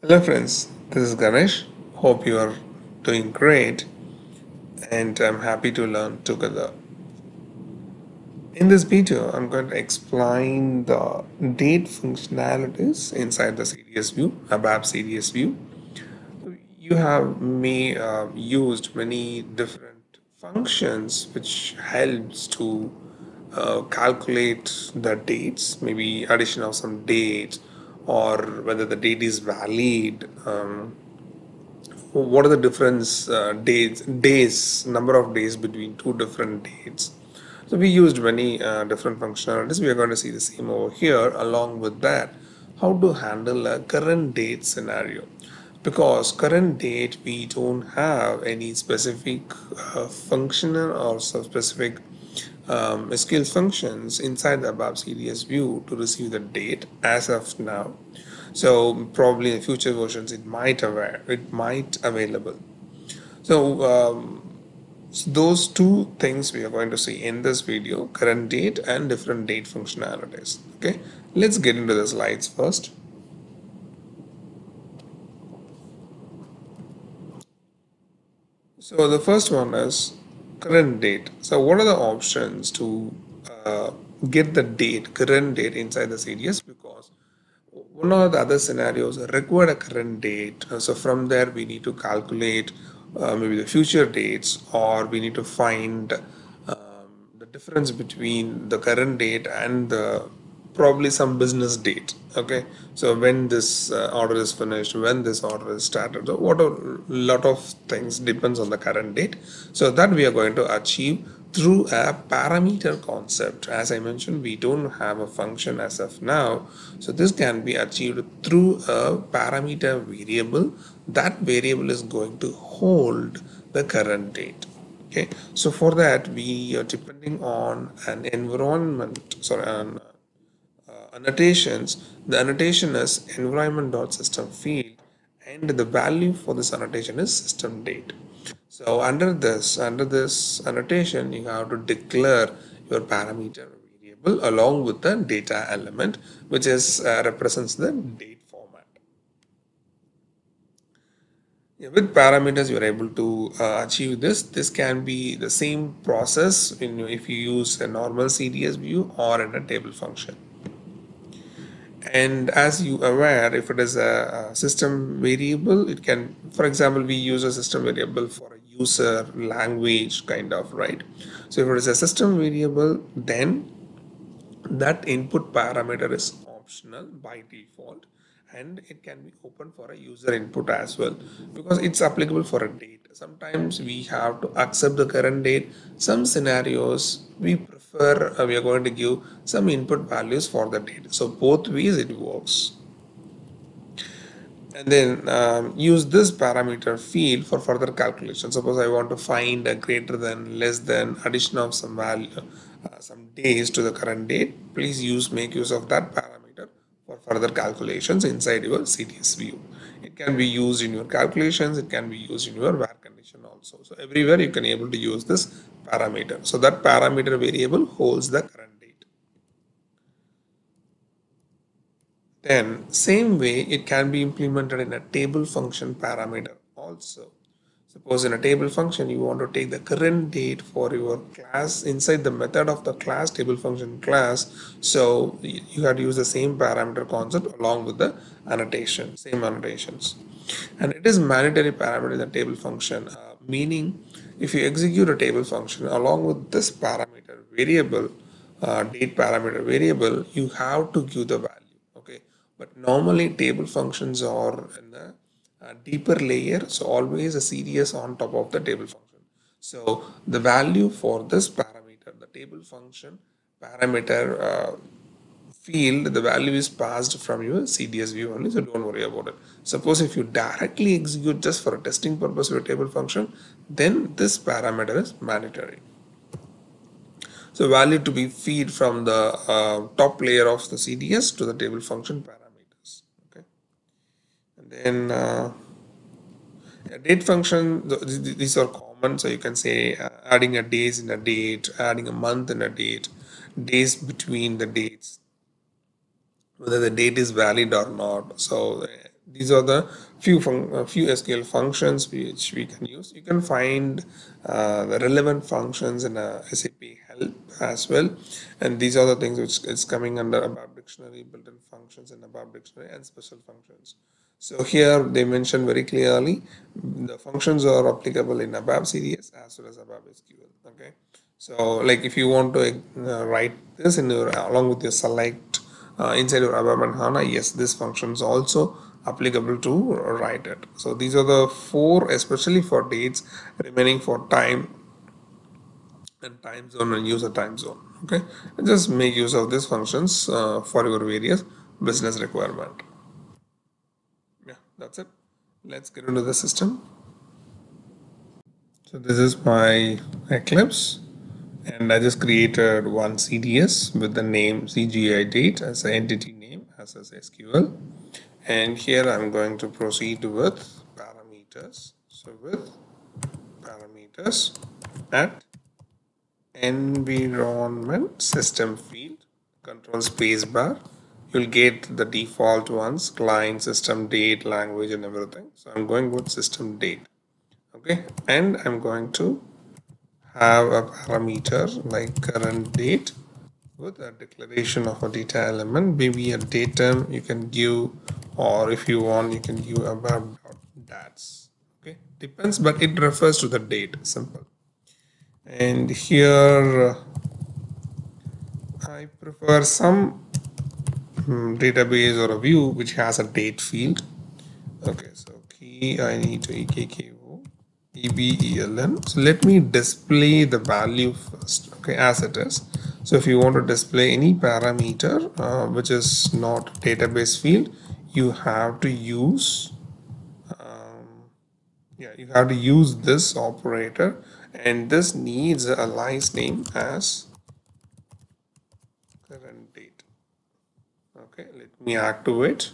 Hello friends, this is Ganesh. Hope you are doing great and I'm happy to learn together. In this video, I'm going to explain the date functionalities inside the CDS view, ABAP CDS view. You have used many different functions which helps to calculate the dates, maybe addition of some dates or whether the date is valid. What are the difference days number of days between two different dates. So we used many different functionalities. We are going to see the same over here. Along with that, how to handle a current date scenario, because current date we don't have any specific functional or some specific SQL functions inside the ABAP CDS view to receive the date as of now. So probably in future versions it might available. So those two things we are going to see in this video: current date and different date functionalities. Okay, let's get into the slides first. So the first one is current date. So what are the options to uh, get the date, current date inside the CDS? Because one of the other scenarios require a current date. So from there we need to calculate maybe the future dates, or we need to find the difference between the current date and the probably some business date. Okay, so when this order is finished, when this order is started, so what a lot of things depends on the current date. So that we are going to achieve through a parameter concept. As I mentioned, we don't have a function as of now, so this can be achieved through a parameter variable. That variable is going to hold the current date. Okay, so for that we are depending on an environment, sorry, on annotations. The annotation is environment.system field, and the value for this annotation is system date. So under this annotation, you have to declare your parameter variable along with the data element, which is represents the date format. Yeah, with parameters, you are able to achieve this. This can be the same process if you use a normal CDS view or in a table function. And as you aware, if it is a system variable, it can, for example, we use a system variable for a user language kind of, right? So if it is a system variable, then that input parameter is optional by default, and it can be open for a user input as well, because it's applicable for a date. Sometimes we have to accept the current date. Some scenarios we prefer, we are going to give some input values for the date. So both ways it works. And then use this parameter field for further calculation. Suppose I want to find a greater than, less than, addition of some value, some days to the current date. Please make use of that parameter for further calculations inside your CDS view. It can be used in your calculations, it can be used in your where condition also. So everywhere you can able to use this parameter. So that parameter variable holds the current date. Then same way it can be implemented in a table function parameter also. Suppose in a table function you want to take the current date for your class inside the method of the class, table function class. So you have to use the same parameter concept along with the annotation, same annotations. And it is mandatory parameter in the table function, meaning if you execute a table function along with this parameter variable, date parameter variable, you have to give the value. Okay, but normally table functions are in the deeper layer, so always a CDS on top of the table function. So the value for this parameter, the table function parameter field, the value is passed from your CDS view only, so don't worry about it. Suppose if you directly execute just for a testing purpose your table function, then this parameter is mandatory. So value to be feed from the top layer of the CDS to the table function parameters. Okay, and then date function, these are common. So you can say adding a days in a date, adding a month in a date, days between the dates, whether the date is valid or not. So These are the few SQL functions which we can use. You can find the relevant functions in a SAP help as well, and these are the things which is coming under ABAP dictionary, built-in functions in ABAP dictionary, and special functions. So here they mention very clearly the functions are applicable in ABAP CDS as well as ABAP SQL. Okay, so like if you want to write this in your along with your select inside your ABAP and HANA, yes, this function is also applicable to write it. So these are the four, especially for dates, remaining for time and time zone and user time zone. Okay, and just make use of these functions for your various business requirement. Yeah, that's it. Let's get into the system. So this is my Eclipse, and I just created one CDS with the name CGI date as an entity name as SQL. And here I'm going to proceed with parameters. So with parameters at environment system field, control space bar, you'll get the default ones: client, system, date, language, and everything. So I'm going with system date. Okay, and I'm going to have a parameter like current date with a declaration of a data element, maybe a datum you can give, or if you want you can give about dates. Okay, depends, but it refers to the date. Simple. And here I prefer some database or a view which has a date field. Okay, so key I need to EKKO EBELN. So let me display the value first, okay, as it is. So if you want to display any parameter which is not database field, you have to use you have to use this operator, and this needs a alias name as current date. Okay, let me activate.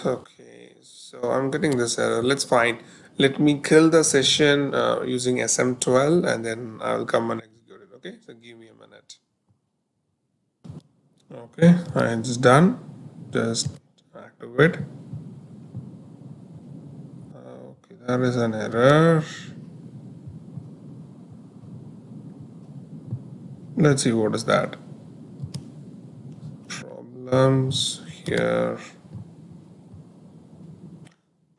Okay, so I'm getting this error. Let's find. Let me kill the session using SM12, and then I'll come and execute it. Okay, so give me a minute. Okay, it's done. Just activate. Okay, there is an error. Let's see what is that. Problems here.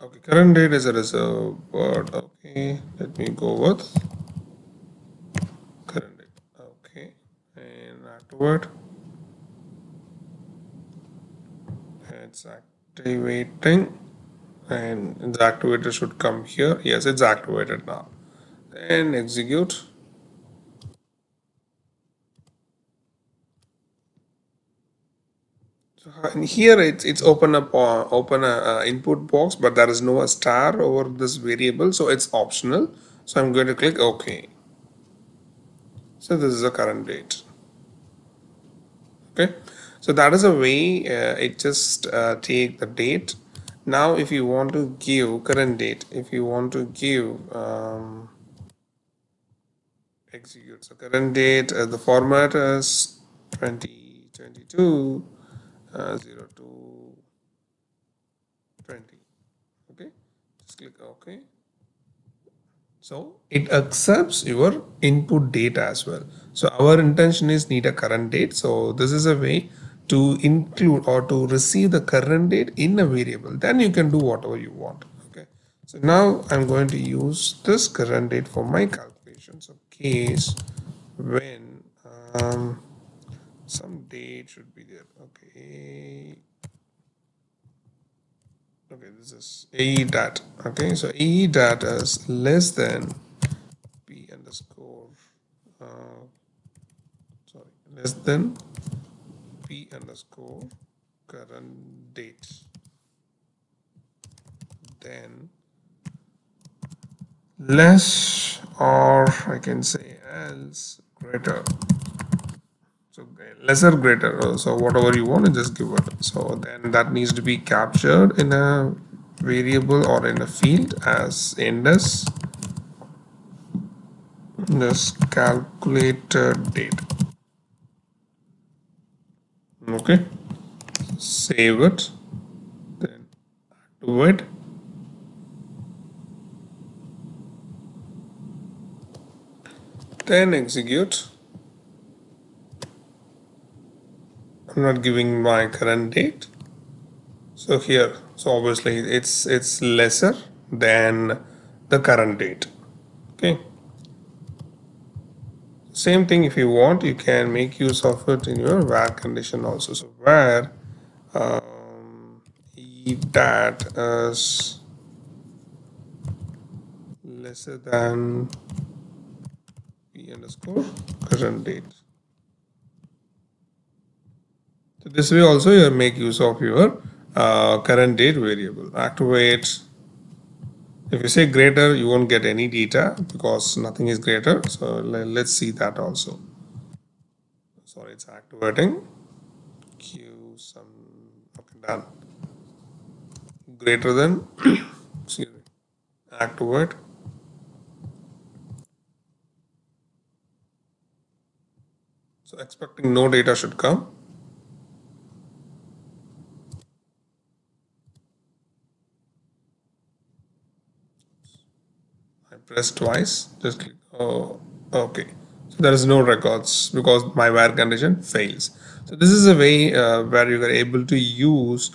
Okay, current date is a reserved word. Okay, let me go with current date. Okay, and activate. It's activating, and the activator should come here. Yes, it's activated now. Then execute. So and here it's open up open a input box, but there is no star over this variable, so it's optional. So I'm going to click OK. So this is the current date. Okay, so that is a way it just take the date. Now if you want to give current date, if you want to give execute, so current date, the format is 2022 02 20. Okay, just click OK. So it accepts your input data as well. So our intention is need a current date. So this is a way to include or to receive the current date in a variable. Then you can do whatever you want. Okay. So now I'm going to use this current date for my calculations. So case when some date should be there. Okay. Okay, this is AE dat. Okay, so AE dat is less than P underscore less than P underscore current date, then less, or I can say else greater. So lesser greater, so whatever you want to just give it. So then that needs to be captured in a variable or in a field as index this calculated date. Okay, save it, then do it. Then execute. I'm not giving my current date. So here, so obviously it's lesser than the current date. Okay. Same thing, if you want, you can make use of it in your where condition also. So where if that is lesser than p underscore current date. So this way also you make use of your current date variable. Activate. If you say greater, you won't get any data because nothing is greater. So let's see that also. Sorry, it's activating. Q some, okay, done. Greater than, excuse me, activate. So expecting no data should come. I press twice, just click, oh, okay. So there is no records because my where condition fails. So this is a way where you are able to use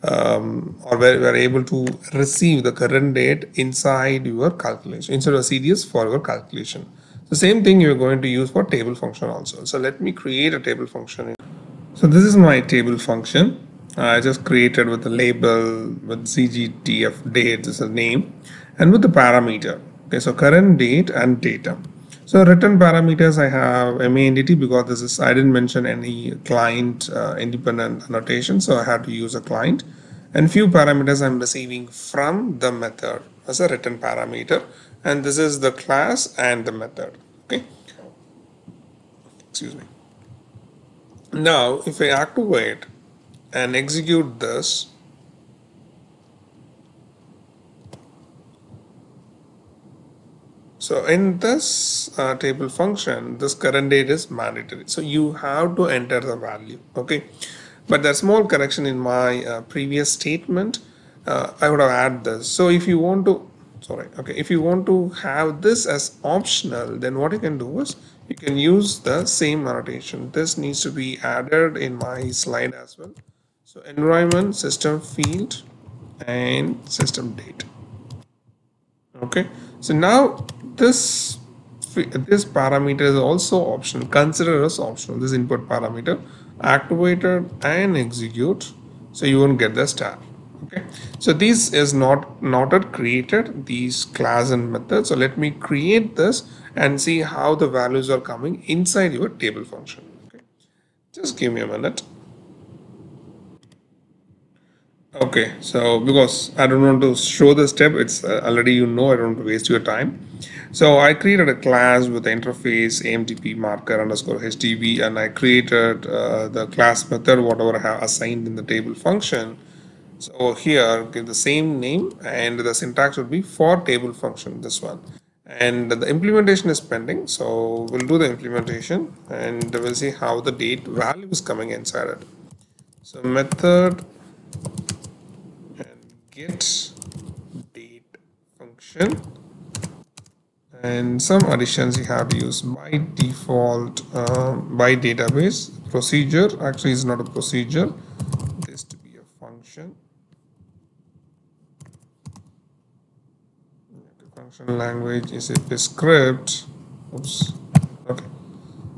or where you are able to receive the current date inside your calculation, inside of CDS for your calculation. The same thing you're going to use for table function also. So let me create a table function. So this is my table function. I just created with a label with CGTF date as a name and with the parameter. Okay, so current date and data. So written parameters I have MA entity because this is, I didn't mention any client independent annotation, so I had to use a client. And few parameters I'm receiving from the method as a written parameter, and this is the class and the method. Okay, excuse me. Now, if I activate and execute this, so in this table function, this current date is mandatory. So you have to enter the value, okay? But there's small correction in my previous statement. I would have added this. So if you want to, sorry, okay, if you want to have this as optional, then what you can do is you can use the same annotation. This needs to be added in my slide as well. So environment, system field, and system date. Okay, so now this parameter is also optional, consider as optional, this input parameter activated and execute, so you won't get the star. Okay, so this is not yet created, these class and methods. So let me create this and see how the values are coming inside your table function. Okay, just give me a minute. Okay, so because I don't want to show the step, it's already, you know, I don't want to waste your time. So I created a class with the interface AMTP marker underscore HTV, and I created the class method, whatever I have assigned in the table function. So here, give the same name, and the syntax would be for table function, this one. And the implementation is pending, so we'll do the implementation, and we'll see how the date value is coming inside it. So method get date function, and some additions you have to use by default. By database procedure actually is not a procedure, this to be a function. Function language is a script. Oops. Okay,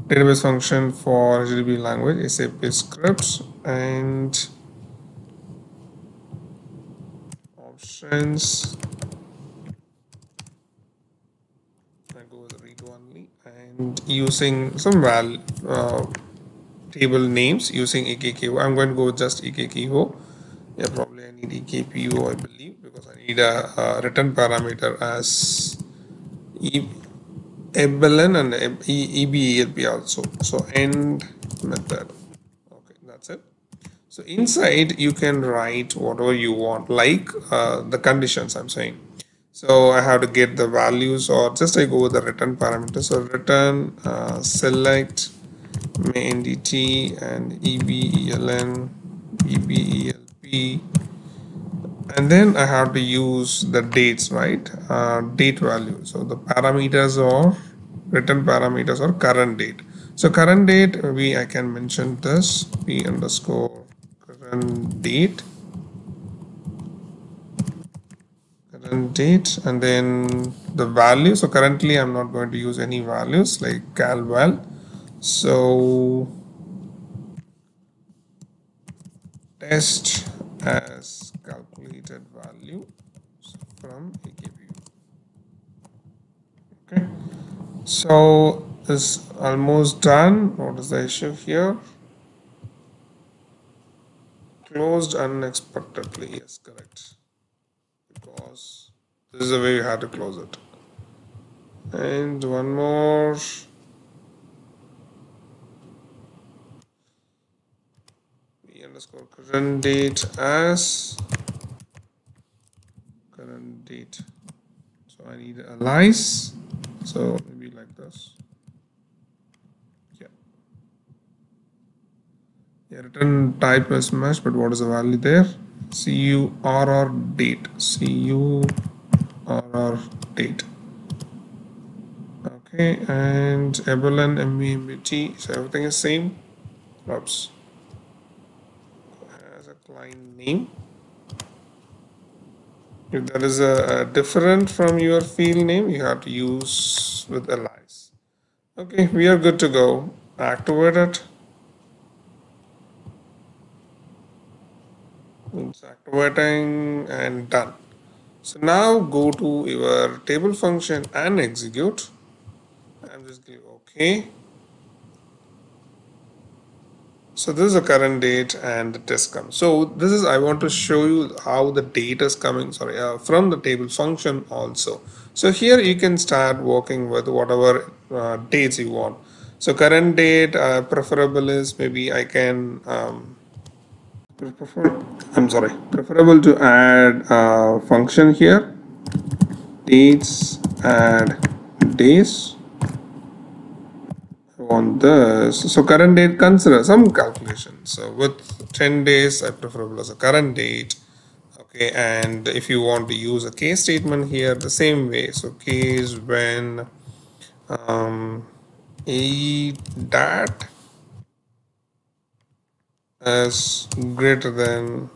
database function for HTTP language is a script, and options I go with read only, and using some table names using EKKO. I'm going to go with just EKKO. Yeah, probably I need EKPO, I believe, because I need a return parameter as EBLN and EBELP also. So end method. Okay, that's it. So inside you can write whatever you want, like the conditions I'm saying. So I have to get the values, or just I go with the return parameter. So return select main dt and ebeln ebelp, and then I have to use the dates, right? Date value. So the parameters or return parameters or current date. So current date, maybe I can mention this p underscore current date, and then the value. So currently I'm not going to use any values like calval. So test as calculated value from AKView. Okay. So it's almost done. What is the issue here? Closed unexpectedly. Yes, correct. Because this is the way you have to close it. And one more. V underscore current date as current date. So I need a alias. So maybe like this. Yeah. Yeah, return type is mesh, but what is the value there? CURR date. CURR date. Okay, and Evelyn MVMT. So everything is same. Oops. As a client name. If that is a different from your field name, you have to use with alias. Okay, we are good to go. Activate it. It's activating and done. So now go to your table function and execute. I'm just click OK. So this is the current date and the test comes. So this is, I want to show you how the data is coming, sorry, from the table function also. So here you can start working with whatever dates you want. So current date, preferable is maybe I can, preferable to add a function here, dates, add days on this. So current date, consider some calculations. So with 10 days, I preferable as a current date. Okay, and if you want to use a case statement here, the same way. So case when a dat is greater than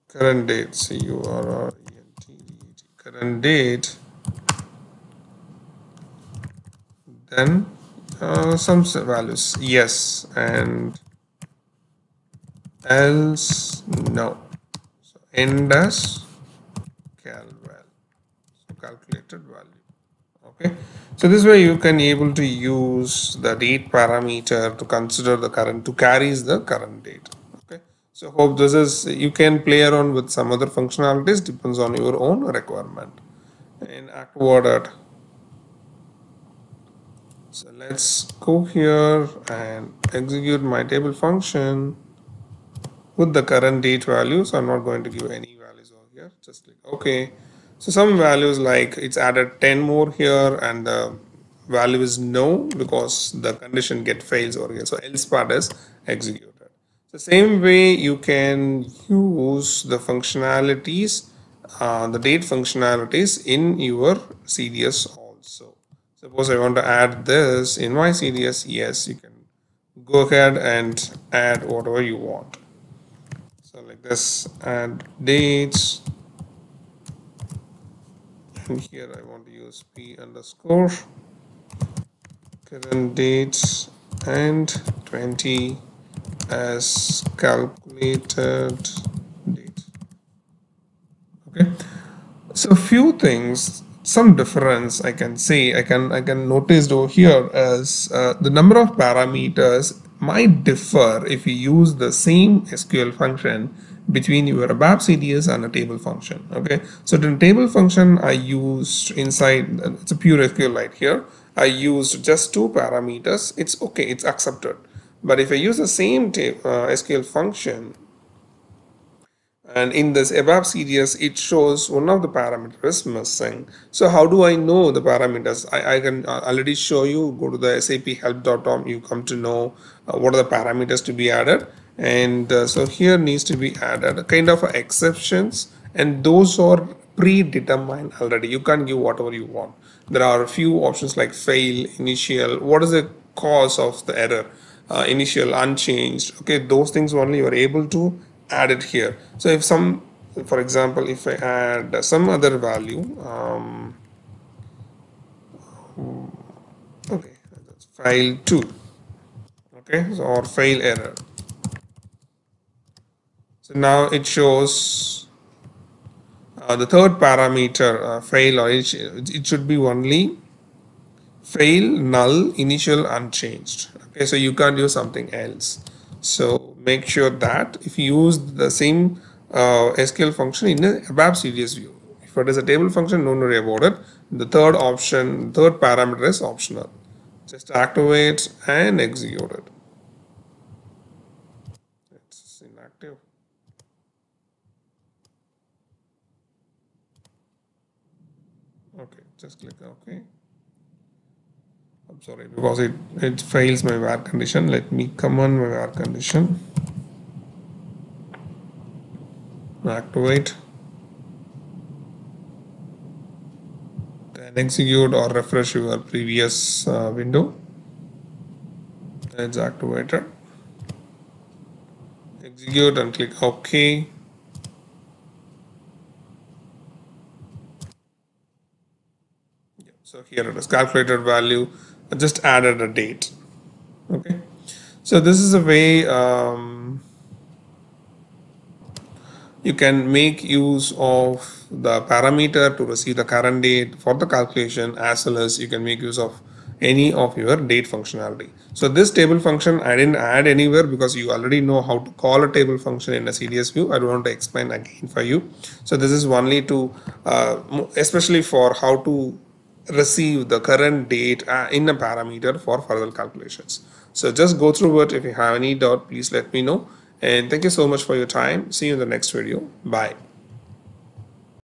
current date. CURRENT current date, then some values yes and else no. So end as calval, so calculated value. Okay, so this way you can able to use the date parameter to consider the current, to carries the current date. Okay, so hope this is, you can play around with some other functionalities, depends on your own requirement. And active at, so let's go here and execute my table function with the current date value. So I'm not going to give any values over here, just click OK. So some values like it's added 10 more here, and the value is no because the condition get fails over here. So else part is executed. The same way you can use the functionalities, the date functionalities in your CDS also. Suppose I want to add this in my CDS, yes, you can go ahead and add whatever you want. So like this, add dates, and here I want to use p underscore current dates and 20 as calculated date. Okay, so few things, some difference I can say, I can notice over here as the number of parameters might differ if you use the same SQL function between your ABAP CDS and a table function. Okay, so the table function I used inside, it's a pure SQLite here, I used just two parameters. It's okay, it's accepted. But if I use the same SQL function And in this ABAP CDS, it shows one of the parameters missing. So how do I know the parameters? I can already show you. Go to the saphelp.com, you come to know what are the parameters to be added. And so here needs to be added kind of exceptions, and those are predetermined already. You can't give whatever you want. There are a few options like fail, initial, what is the cause of the error, initial, unchanged. Okay, those things only you are able to add it here. So if some, for example, if I add some other value, okay, that's file 2, okay, so, or fail error. So now it shows the third parameter, fail, or it should be only fail, null, initial, unchanged. Okay, so you can't use something else. So make sure that if you use the same SQL function in a ABAP CDS view, if it is a table function, don't worry about it. The third option, third parameter is optional. Just activate and execute it. It's inactive. Okay, just click OK. I'm sorry, because it fails my where condition. Let me come on my where condition. Activate. Then execute or refresh your previous window. It's activated. Execute and click OK. So here it is, calculated value. I just added a date. Okay. So this is a way you can make use of the parameter to receive the current date for the calculation, as well as you can make use of any of your date functionality. So this table function I didn't add anywhere because you already know how to call a table function in a CDS view. I don't want to explain again for you. So this is only to especially for how to receive the current date in a parameter for further calculations. So just go through it. If you have any doubt, please let me know. And thank you so much for your time. See you in the next video. Bye.